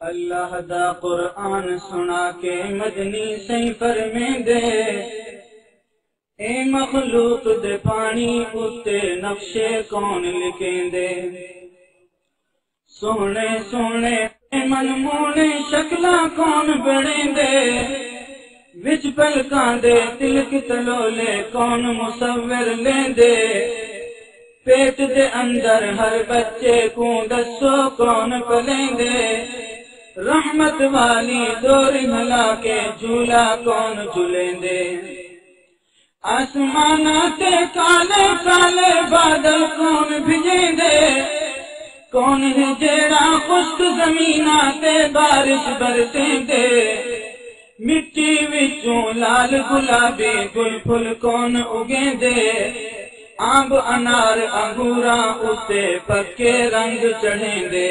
اللہ دا قرآن سنا کے مدنی سی فرمیندے، اے مخلوق دے پانی اتے نقشے کون لکھیندے، سونے سونے من مونے شکلاں کون بڑیندے، وچ پلکاں دے تلک تلولے کون مصور لیندے، پیٹ دے اندر ہر بچے کو دسو کون پلیندے، رحمت والی ڈور ہلا کے جھولا کون جھولیندے، آسمانہ تے کالے کالے بادل کون بھیجیندے، کون ہے جیڑا خشک زمینہ تے بارش برسیندے، مٹی وچوں لال گلابی گل پھل کون اگیندے، آمب انار انگوراں اتے پکے رنگ چڑھیندے،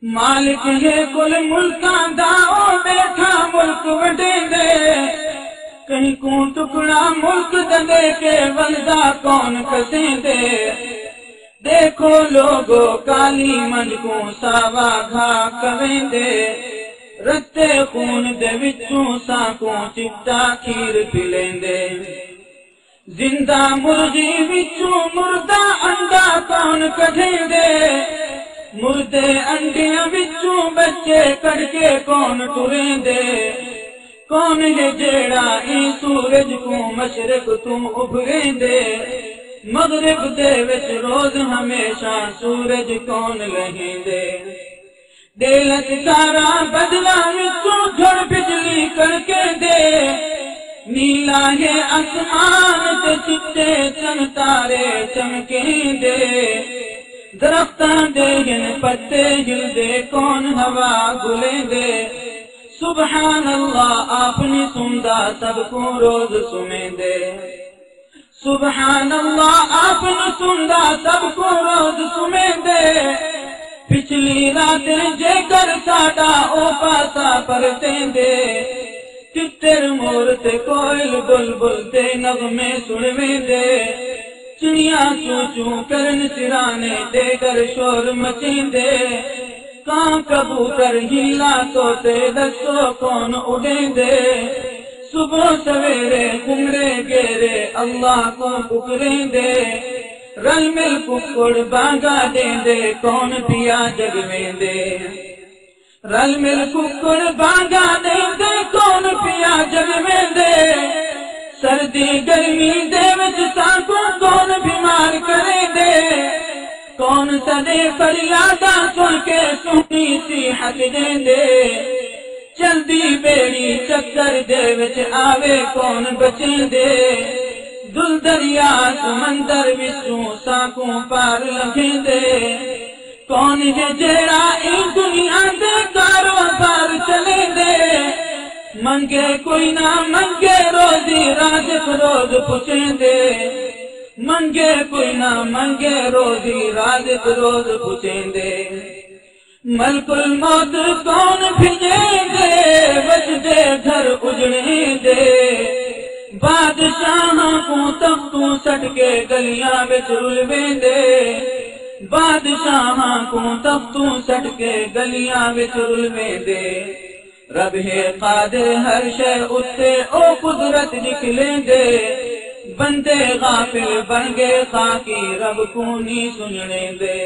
مالک ہے کل ملکاں دا او بیٹھا ملک وڈیندے، کہیں کو ٹکڑا ملک دے کے ولدا کون کسیندے، دیکھو لوگو کالی منج کو ساوا گھا کویندے، رتے خون دے وچوں ساکوں چٹا کھیر پلیندے، زندہ مرغی وچوں مردہ انڈا کون کڈھیندے، مردے انڈیاں وچوں بچے کڈ کے کون ٹریندے، کون ہے جیڑا ای سورج کو مشرق تو ابھریندے، مغرب دے وچ روز ہمیشہ سورج کون لہیندے، دیلت تارا بدلا وچوں جھڑ بجلی کڑکے دے، نیلا ہے آسمان تے چٹے چن تارے چمکیندے، درختاں دے ہن پتے ہلدے کون ہوا گلیندے، سبحان اللہ آپ نے سندا سب کو روز سمیندے، سبحان اللہ آپ نے سندا سب کو روز سمیندے، پچھلی رات جے کر ساڈا او پاسا پرتیندے، تتر مور تے کوئل بلبل تے نغمے سنویندے، چڑیاں چوں چوں کرن سرانے تے کر شور مچیندے، کاں کبوتر ہلا توتے دسو کون اڑیندے، صبح سویرے گھمرے گیرے اللہ کو پکریندے، رل مل ککڑ بانگا دیندے کون پیا جگویندے، رل مل ککڑ بانگا دیندے کون پیا جگویندے، سردی گرمی دے وچ سانکوں کون بیمار کریندے، کون سدے فریاداں سن کے سنی صحت دیندے، چلدی بیڑی چکر دے وچ آوے کون بچیندے، دل دریا سمندر وچوں سانکوں پار لنگھیندے، کون ہے جیڑا اس دنیا دے کاروبار چلیندے، منگے کوئی نہ منگے روزی رازق روز پچھیندے، منگے کوئی نہ منگے روزی رازق روز پچھیندے، ملک الموت کون بھیجیندے، وجدے گھر اجڑیندے، بادشاہاں کو تختوں سٹ کے گلیاں وچ رلویندے، بادشاہاں کو تختوں سٹ کے گلیاں وچ رلویندے، رب ہے قادر ہر شے اتے او قدرت نکلیندے، بندے غافل بن گئے خاکی رب کو نہیں سننے دے۔